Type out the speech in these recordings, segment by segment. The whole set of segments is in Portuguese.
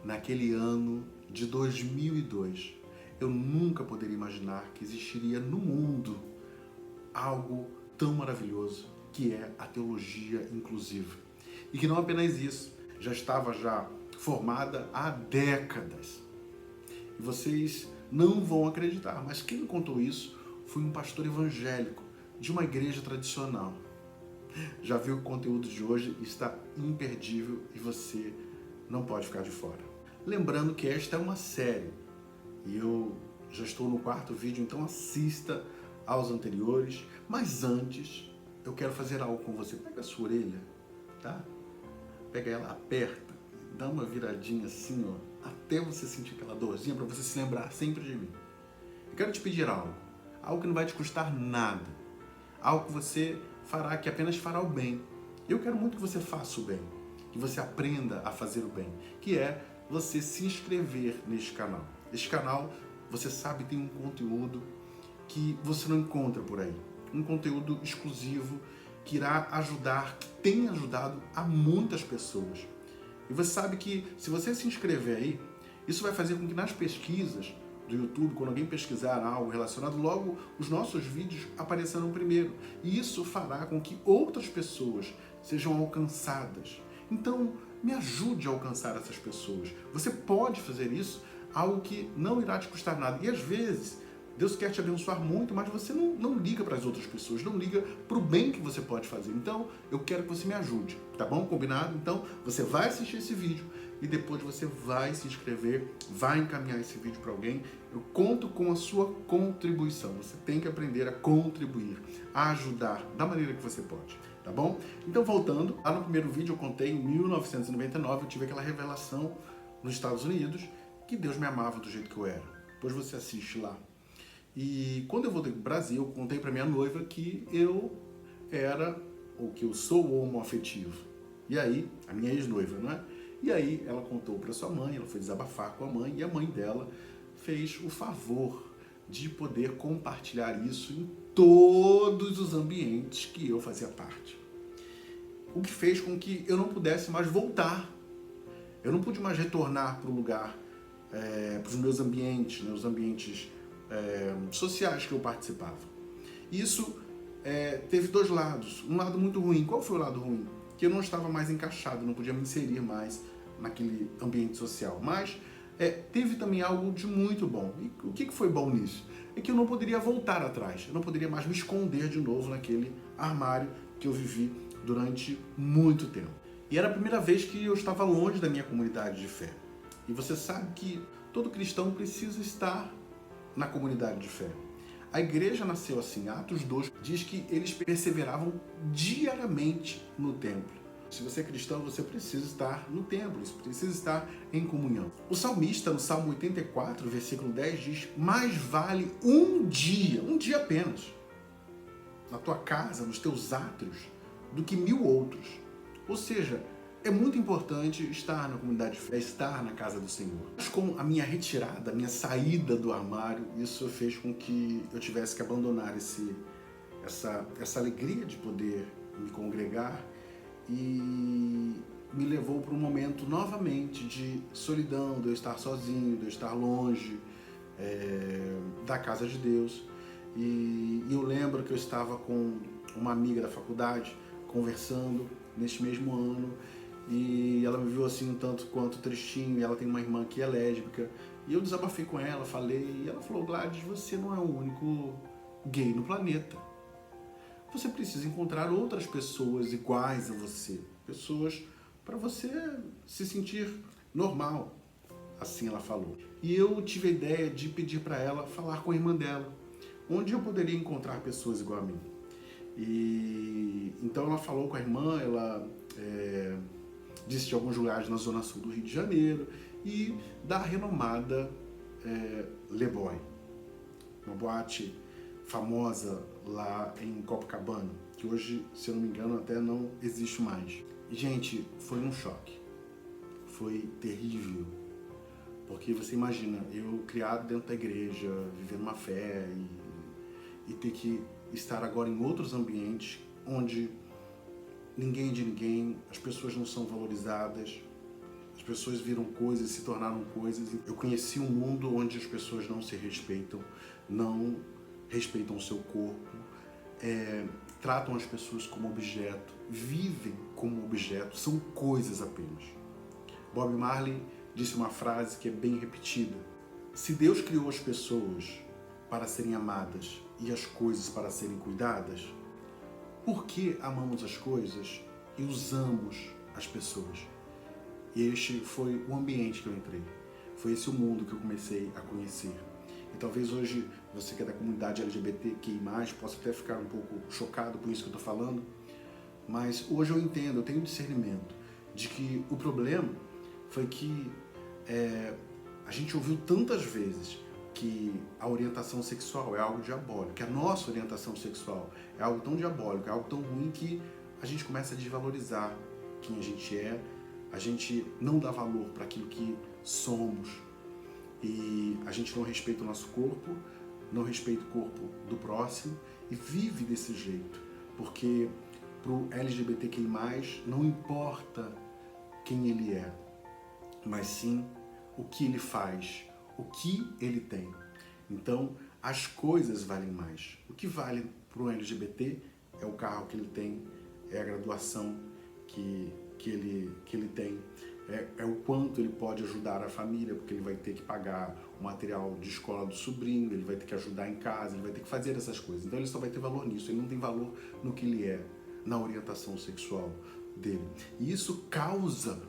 naquele ano de 2002, eu nunca poderia imaginar que existiria no mundo algo tão maravilhoso que é a teologia inclusiva. E que não apenas isso, já estava formada há décadas. E vocês não vão acreditar, mas quem me contou isso foi um pastor evangélico de uma igreja tradicional. Já viu que o conteúdo de hoje está imperdível e você não pode ficar de fora. Lembrando que esta é uma série e eu já estou no 4º vídeo, então assista aos anteriores. Mas antes, eu quero fazer algo com você. Pega a sua orelha, tá? Pega ela, aperta, dá uma viradinha assim, ó, até você sentir aquela dorzinha, para você se lembrar sempre de mim. Eu quero te pedir algo que não vai te custar nada, algo que você fará, que apenas fará o bem. Eu quero muito que você faça o bem, que você aprenda a fazer o bem, que é você se inscrever neste canal. Este canal, você sabe, tem um conteúdo que você não encontra por aí, um conteúdo exclusivo que irá ajudar, que tem ajudado a muitas pessoas. E você sabe que se você se inscrever aí, isso vai fazer com que nas pesquisas do YouTube, quando alguém pesquisar algo relacionado, logo os nossos vídeos aparecerão primeiro. E isso fará com que outras pessoas sejam alcançadas. Então, me ajude a alcançar essas pessoas. Você pode fazer isso, algo que não irá te custar nada. E às vezes, Deus quer te abençoar muito, mas você não liga para as outras pessoas, não liga para o bem que você pode fazer. Então, eu quero que você me ajude, tá bom? Combinado? Então, você vai assistir esse vídeo e depois você vai se inscrever, vai encaminhar esse vídeo para alguém. Eu conto com a sua contribuição. Você tem que aprender a contribuir, a ajudar da maneira que você pode, tá bom? Então, voltando, lá no primeiro vídeo eu contei, em 1999, eu tive aquela revelação nos Estados Unidos que Deus me amava do jeito que eu era. Depois você assiste lá. E quando eu voltei para o Brasil, eu contei para minha noiva que eu era, ou que eu sou homoafetivo. E aí, a minha ex-noiva, não é? E aí ela contou para sua mãe, ela foi desabafar com a mãe, e a mãe dela fez o favor de poder compartilhar isso em todos os ambientes que eu fazia parte. O que fez com que eu não pudesse mais voltar. Eu não pude mais retornar para o lugar, para os meus ambientes, né, os ambientes sociais que eu participava. Isso teve dois lados. Um lado muito ruim. Qual foi o lado ruim? Que eu não estava mais encaixado, não podia me inserir mais naquele ambiente social. Mas teve também algo de muito bom. E o que foi bom nisso? É que eu não poderia voltar atrás. Eu não poderia mais me esconder de novo naquele armário que eu vivi durante muito tempo. E era a primeira vez que eu estava longe da minha comunidade de fé. E você sabe que todo cristão precisa estar na comunidade de fé. A igreja nasceu assim. Atos 2 diz que eles perseveravam diariamente no templo. Se você é cristão, você precisa estar no templo, você precisa estar em comunhão. O salmista, no Salmo 84, versículo 10, diz: mais vale um dia apenas, na tua casa, nos teus átrios, do que 1000 outros. Ou seja, é muito importante estar na comunidade de fé, estar na casa do Senhor. Mas com a minha retirada, a minha saída do armário, isso fez com que eu tivesse que abandonar essa alegria de poder me congregar e me levou para um momento novamente de solidão, de eu estar sozinho, de eu estar longe da casa de Deus. E eu lembro que eu estava com uma amiga da faculdade conversando neste mesmo ano, e ela me viu assim um tanto quanto tristinho, e ela tem uma irmã que é lésbica, e eu desabafei com ela, falei, e ela falou: Gladys, você não é o único gay no planeta. Você precisa encontrar outras pessoas iguais a você, pessoas para você se sentir normal, assim ela falou. E eu tive a ideia de pedir para ela falar com a irmã dela, onde eu poderia encontrar pessoas igual a mim. E então ela falou com a irmã, ela disse de alguns lugares na zona sul do Rio de Janeiro e da renomada Le Boy, uma boate famosa lá em Copacabana, que hoje, se eu não me engano, até não existe mais. E, gente, foi um choque, foi terrível, porque você imagina, eu criado dentro da igreja, vivendo uma fé e ter que estar agora em outros ambientes onde ninguém é de ninguém, as pessoas não são valorizadas, As pessoas viram coisas, se tornaram coisas. Eu conheci um mundo onde as pessoas não se respeitam, não respeitam o seu corpo, tratam as pessoas como objeto, vivem como objeto, são coisas apenas. Bob Marley disse uma frase que é bem repetida: se Deus criou as pessoas para serem amadas e as coisas para serem cuidadas, por que amamos as coisas e usamos as pessoas? E este foi o ambiente que eu entrei. Foi esse o mundo que eu comecei a conhecer. E talvez hoje você que é da comunidade LGBTQI+, possa até ficar um pouco chocado com isso que eu estou falando, mas hoje eu entendo, eu tenho discernimento de que o problema foi que a gente ouviu tantas vezes que a orientação sexual é algo diabólico, que a nossa orientação sexual é algo tão diabólico, é algo tão ruim que a gente começa a desvalorizar quem a gente não dá valor para aquilo que somos e a gente não respeita o nosso corpo, não respeita o corpo do próximo e vive desse jeito, porque para o LGBTQI+, não importa quem ele é, mas sim o que ele faz, o que ele tem. Então, as coisas valem mais. O que vale para um LGBT é o carro que ele tem, é a graduação que ele tem, é o quanto ele pode ajudar a família, porque ele vai ter que pagar o material de escola do sobrinho, ele vai ter que ajudar em casa, ele vai ter que fazer essas coisas. Então ele só vai ter valor nisso, ele não tem valor no que ele é, na orientação sexual dele. E isso causa,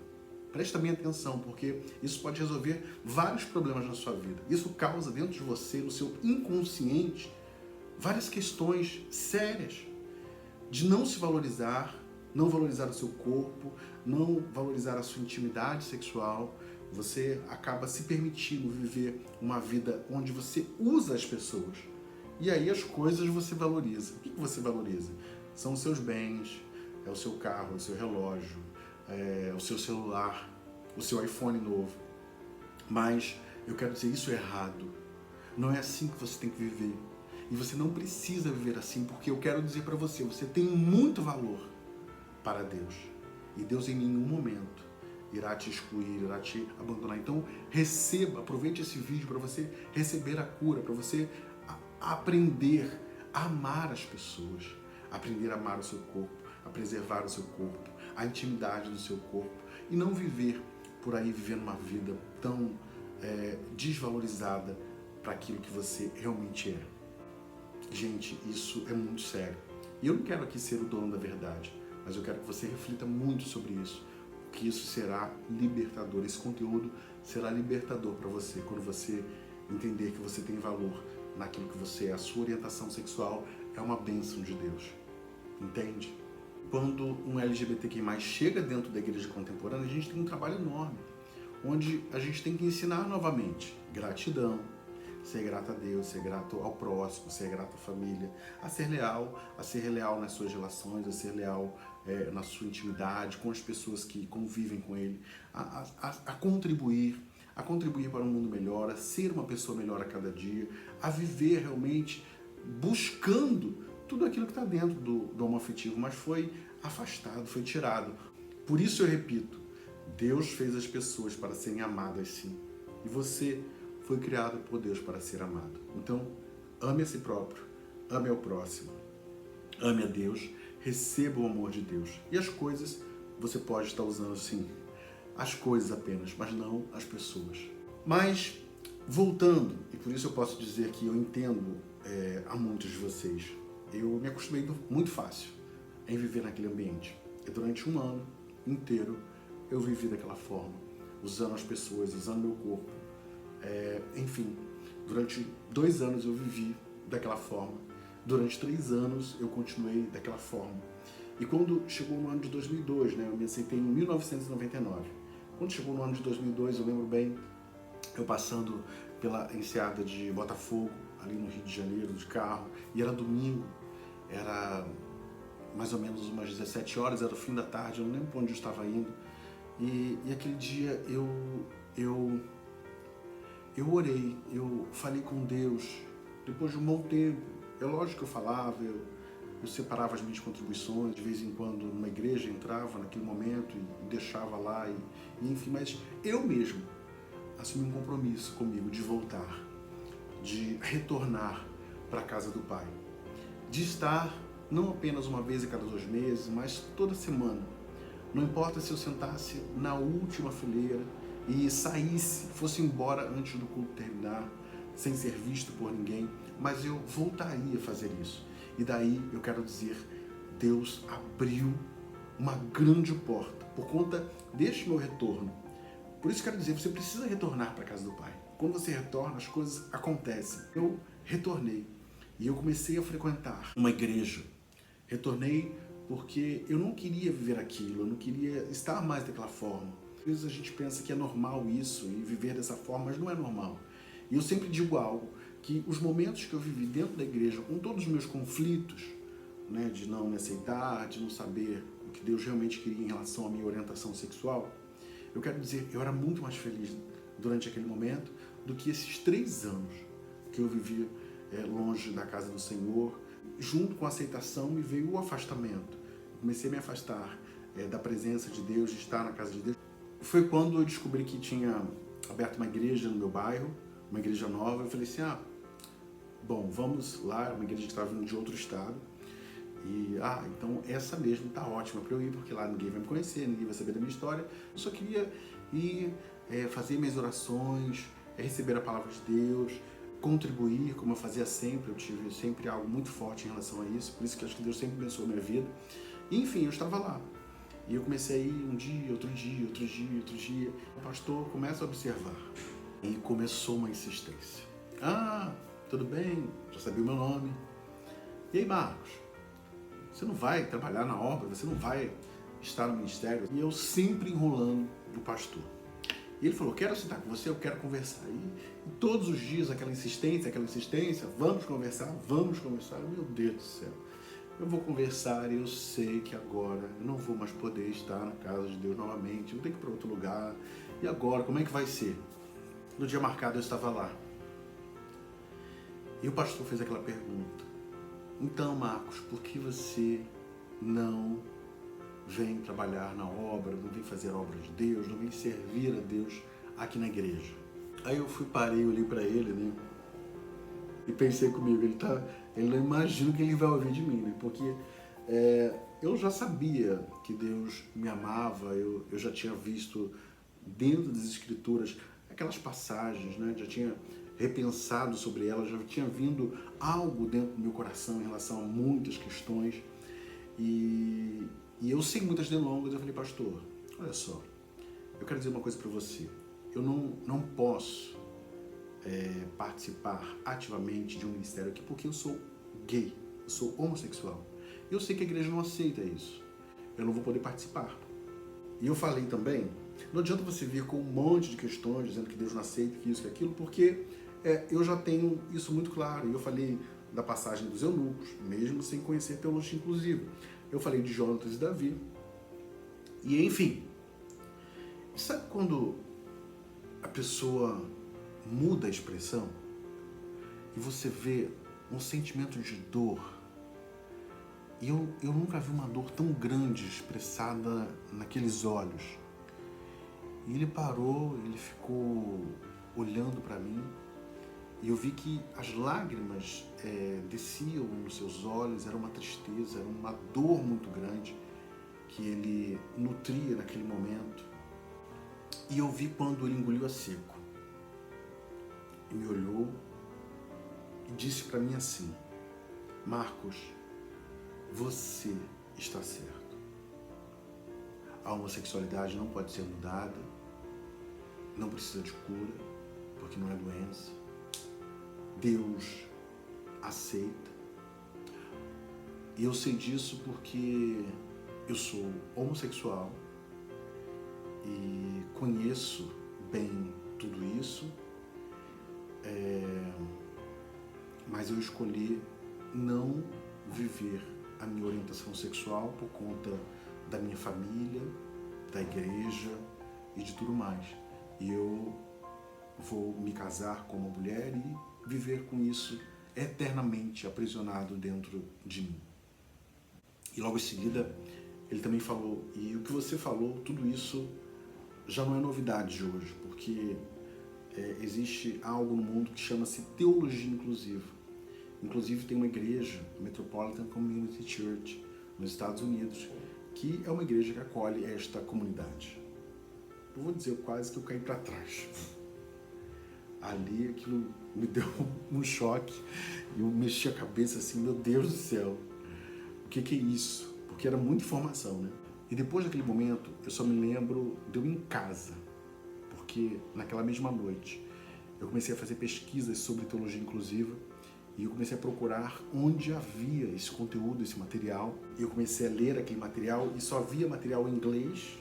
presta bem atenção, porque isso pode resolver vários problemas na sua vida. Isso causa dentro de você, no seu inconsciente, várias questões sérias de não se valorizar, não valorizar o seu corpo, não valorizar a sua intimidade sexual. Você acaba se permitindo viver uma vida onde você usa as pessoas. E aí as coisas você valoriza. O que você valoriza? São os seus bens, é o seu carro, é o seu relógio, é o seu celular, o seu iPhone novo. Mas eu quero dizer, isso é errado. Não é assim que você tem que viver. E você não precisa viver assim, porque eu quero dizer para você, você tem muito valor para Deus. E Deus em nenhum momento irá te excluir, irá te abandonar. Então receba, aproveite esse vídeo para você receber a cura, para você aprender a amar as pessoas, aprender a amar o seu corpo, a preservar o seu corpo, a intimidade do seu corpo e não viver por aí vivendo uma vida tão desvalorizada para aquilo que você realmente é. Gente, isso é muito sério. E eu não quero aqui ser o dono da verdade, mas eu quero que você reflita muito sobre isso, porque isso será libertador. Esse conteúdo será libertador para você, quando você entender que você tem valor naquilo que você é. A sua orientação sexual é uma bênção de Deus. Entende? Quando um LGBTQI+, chega dentro da igreja contemporânea, a gente tem um trabalho enorme, onde a gente tem que ensinar novamente gratidão, ser grato a Deus, ser grato ao próximo, ser grato à família, a ser leal nas suas relações, a ser leal na sua intimidade, com as pessoas que convivem com ele, a contribuir para um mundo melhor, a ser uma pessoa melhor a cada dia, a viver realmente buscando tudo aquilo que está dentro do homoafetivo, mas foi afastado, foi tirado. Por isso eu repito, Deus fez as pessoas para serem amadas sim, e você foi criado por Deus para ser amado. Então, ame a si próprio, ame ao próximo, ame a Deus, receba o amor de Deus. E as coisas, você pode estar usando sim, as coisas apenas, mas não as pessoas. Mas, voltando, e por isso eu posso dizer que eu entendo a muitos de vocês, eu me acostumei muito fácil em viver naquele ambiente. E durante um ano inteiro eu vivi daquela forma, usando as pessoas, usando meu corpo. Enfim, durante 2 anos eu vivi daquela forma, durante 3 anos eu continuei daquela forma. E quando chegou no ano de 2002, eu me aceitei em 1999. Quando chegou no ano de 2002, eu lembro bem, eu passando pela enseada de Botafogo, ali no Rio de Janeiro, de carro, e era domingo, era mais ou menos umas 17 horas, era o fim da tarde, eu não lembro para onde eu estava indo. E aquele dia eu orei, eu falei com Deus, depois de um bom tempo. É lógico que eu falava, eu separava as minhas contribuições, de vez em quando numa igreja entrava naquele momento e deixava lá, enfim, mas eu mesmo assumi um compromisso comigo de voltar, de retornar para a casa do Pai, de estar não apenas uma vez a cada 2 meses, mas toda semana. Não importa se eu sentasse na última fileira e saísse, fosse embora antes do culto terminar, sem ser visto por ninguém, mas eu voltaria a fazer isso. E daí eu quero dizer, Deus abriu uma grande porta por conta deste meu retorno. Por isso quero dizer, você precisa retornar para a casa do Pai. Quando você retorna, as coisas acontecem. Eu retornei e eu comecei a frequentar uma igreja. Retornei porque eu não queria viver aquilo, eu não queria estar mais daquela forma. Às vezes a gente pensa que é normal isso e viver dessa forma, mas não é normal. E eu sempre digo algo, que os momentos que eu vivi dentro da igreja, com todos os meus conflitos, né, de não me aceitar, de não saber o que Deus realmente queria em relação à minha orientação sexual, eu quero dizer, eu era muito mais feliz durante aquele momento do que esses 3 anos que eu vivi longe da casa do Senhor. Junto com a aceitação me veio o afastamento. Comecei a me afastar da presença de Deus, de estar na casa de Deus. Foi quando eu descobri que tinha aberto uma igreja no meu bairro, uma igreja nova. Eu falei assim, bom, vamos lá, uma igreja que estava vindo de outro estado. E, então essa mesmo tá ótima para eu ir, porque lá ninguém vai me conhecer, ninguém vai saber da minha história. Eu só queria ir fazer minhas orações, receber a palavra de Deus, contribuir, como eu fazia sempre. Eu tive sempre algo muito forte em relação a isso, por isso que acho que Deus sempre abençoou a minha vida. E, enfim, eu estava lá. E eu comecei a ir um dia, outro dia, outro dia, outro dia. O pastor começa a observar. E começou uma insistência. Tudo bem, já sabia o meu nome. E aí, Marcos, você não vai trabalhar na obra, você não vai estar no ministério? E eu sempre enrolando o pastor. E ele falou, quero sentar com você, eu quero conversar. E todos os dias aquela insistência, vamos conversar. Meu Deus do céu. Eu vou conversar e eu sei que agora eu não vou mais poder estar na casa de Deus novamente, eu tenho que ir para outro lugar. E agora, como é que vai ser? No dia marcado eu estava lá. E o pastor fez aquela pergunta. Então, Marcos, por que você não vem trabalhar na obra, não vem fazer a obra de Deus, não vem servir a Deus aqui na igreja? Aí eu parei, olhei para ele, né? E pensei comigo, ele não imagina o que ele vai ouvir de mim, né? Porque eu já sabia que Deus me amava, eu já tinha visto dentro das Escrituras aquelas passagens, né? Já tinha repensado sobre elas, já tinha vindo algo dentro do meu coração em relação a muitas questões. E eu, sem muitas delongas, eu falei, pastor, olha só, eu quero dizer uma coisa para você. Eu não posso participar ativamente de um ministério aqui porque eu sou gay, eu sou homossexual. Eu sei que a igreja não aceita isso. Eu não vou poder participar. E eu falei também, não adianta você vir com um monte de questões dizendo que Deus não aceita, que isso, que aquilo, porque eu já tenho isso muito claro. E eu falei da passagem dos eunucos, mesmo sem conhecer teologia inclusiva. Eu falei de Jonatas e Davi. E enfim, sabe quando a pessoa muda a expressão e você vê um sentimento de dor? E eu nunca vi uma dor tão grande expressada naqueles olhos. E ele parou, ele ficou olhando para mim e eu vi que as lágrimas desciam nos seus olhos, era uma tristeza, era uma dor muito grande que ele nutria naquele momento. E eu vi quando ele engoliu a seco e me olhou e disse para mim assim: Marcos, você está certo. A homossexualidade não pode ser mudada, não precisa de cura, porque não é doença. Deus aceita. E eu sei disso porque eu sou homossexual e conheço bem tudo isso, mas eu escolhi não viver a minha orientação sexual por conta da minha família, da igreja e de tudo mais. E eu vou me casar com uma mulher e viver com isso eternamente aprisionado dentro de mim. E logo em seguida, ele também falou, e o que você falou, tudo isso já não é novidade de hoje, porque existe algo no mundo que chama-se teologia inclusiva. Inclusive tem uma igreja, Metropolitan Community Church, nos Estados Unidos, que é uma igreja que acolhe esta comunidade. Eu vou dizer quase que eu caí para trás. Ali aquilo me deu um choque, eu mexi a cabeça assim, meu Deus do céu, o que é isso? Porque era muita informação, né? E depois daquele momento, eu só me lembro de eu em casa, porque naquela mesma noite eu comecei a fazer pesquisas sobre teologia inclusiva e eu comecei a procurar onde havia esse conteúdo, esse material. E eu comecei a ler aquele material e só havia material em inglês,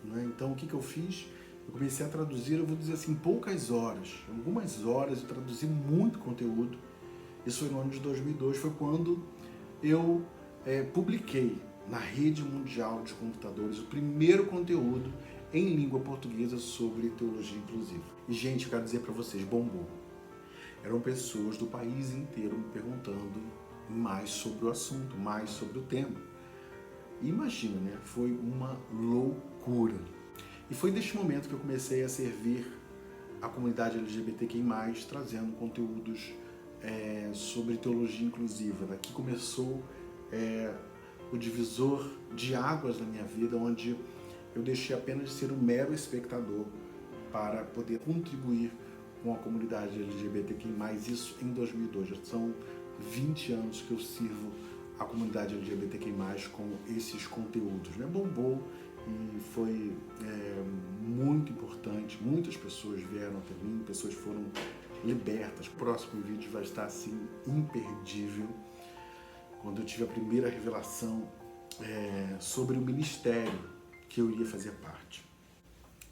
né? Então o que eu fiz? Eu comecei a traduzir, eu vou dizer assim, poucas horas, algumas horas, eu traduzi muito conteúdo. Isso foi no ano de 2002, foi quando eu publiquei na rede mundial de computadores o primeiro conteúdo em língua portuguesa sobre teologia inclusiva. E, gente, eu quero dizer para vocês, bombou. Eram pessoas do país inteiro me perguntando mais sobre o assunto, mais sobre o tema. E imagina, né? Foi uma loucura. E foi neste momento que eu comecei a servir a comunidade LGBTQI+, trazendo conteúdos sobre teologia inclusiva. Daqui começou o divisor de águas na minha vida, onde eu deixei apenas de ser um mero espectador para poder contribuir com a comunidade LGBTQI+, isso em 2002. Já são 20 anos que eu sirvo a comunidade LGBTQI+, com esses conteúdos, né? Bombou e foi muito importante. Muitas pessoas vieram até mim, pessoas foram libertas. O próximo vídeo vai estar assim imperdível, quando eu tive a primeira revelação sobre o ministério que eu iria fazer parte.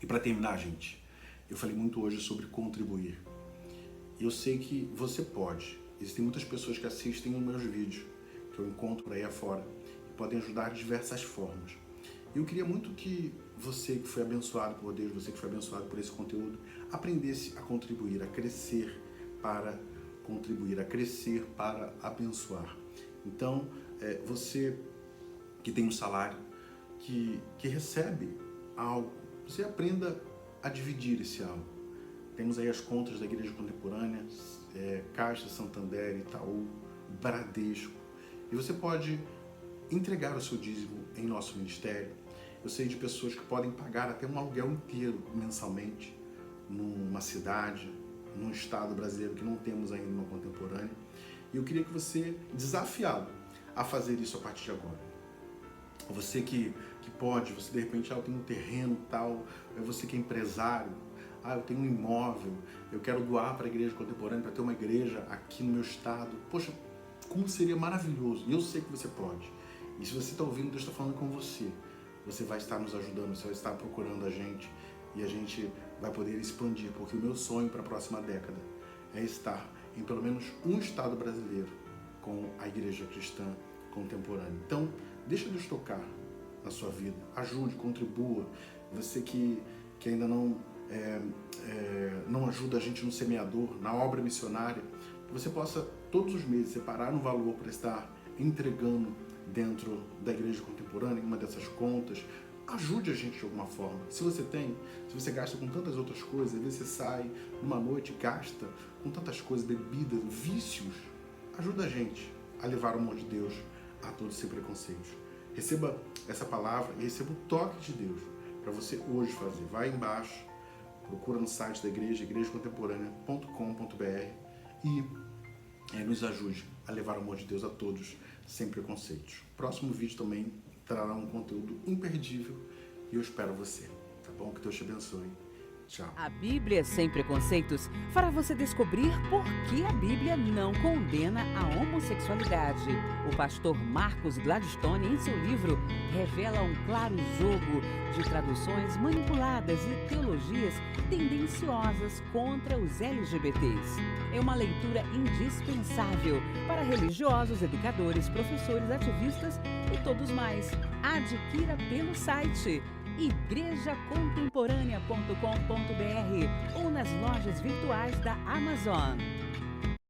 E para terminar, gente, eu falei muito hoje sobre contribuir. Eu sei que você pode. Existem muitas pessoas que assistem os meus vídeos, que eu encontro por aí afora, e podem ajudar de diversas formas. Eu queria muito que você que foi abençoado por Deus, você que foi abençoado por esse conteúdo, aprendesse a contribuir, a crescer para contribuir, a crescer para abençoar. Então, você que tem um salário, que recebe algo, você aprenda a dividir esse algo. Temos aí as contas da Igreja Contemporânea, Caixa, Santander, Itaú, Bradesco. E você pode entregar o seu dízimo em nosso ministério. Eu sei de pessoas que podem pagar até um aluguel inteiro mensalmente numa cidade, num estado brasileiro que não temos ainda uma contemporânea. E eu queria que você, desafiado a fazer isso a partir de agora. Você que pode, você de repente, eu tenho um terreno tal, você que é empresário, eu tenho um imóvel, eu quero doar para a Igreja Contemporânea, para ter uma igreja aqui no meu estado. Poxa, como seria maravilhoso. E eu sei que você pode. E se você está ouvindo, Deus está falando com você. Você vai estar nos ajudando, você vai estar procurando a gente e a gente vai poder expandir, porque o meu sonho para a próxima década é estar em pelo menos um estado brasileiro com a Igreja Cristã Contemporânea. Então, deixa Deus tocar na sua vida, ajude, contribua. Você que ainda não ajuda a gente no semeador, na obra missionária, que você possa todos os meses separar um valor para estar entregando dentro da Igreja Contemporânea, em uma dessas contas. Ajude a gente de alguma forma. Se você se você gasta com tantas outras coisas, às vezes você sai numa noite e gasta com tantas coisas, bebidas, vícios, ajuda a gente a levar o amor de Deus a todos sem preconceitos. Receba essa palavra e receba o toque de Deus para você hoje fazer. Vai embaixo, procura no site da igreja, igrejacontemporânea.com.br e nos ajude a levar o amor de Deus a todos sem preconceitos. O próximo vídeo também trará um conteúdo imperdível e eu espero você, tá bom? Que Deus te abençoe. Tchau. A Bíblia Sem Preconceitos fará você descobrir por que a Bíblia não condena a homossexualidade. O pastor Marcos Gladstone, em seu livro, revela um claro jogo de traduções manipuladas e teologias tendenciosas contra os LGBTs. É uma leitura indispensável para religiosos, educadores, professores, ativistas e todos mais. Adquira pelo site igrejacontemporânea.com.br ou nas lojas virtuais da Amazon.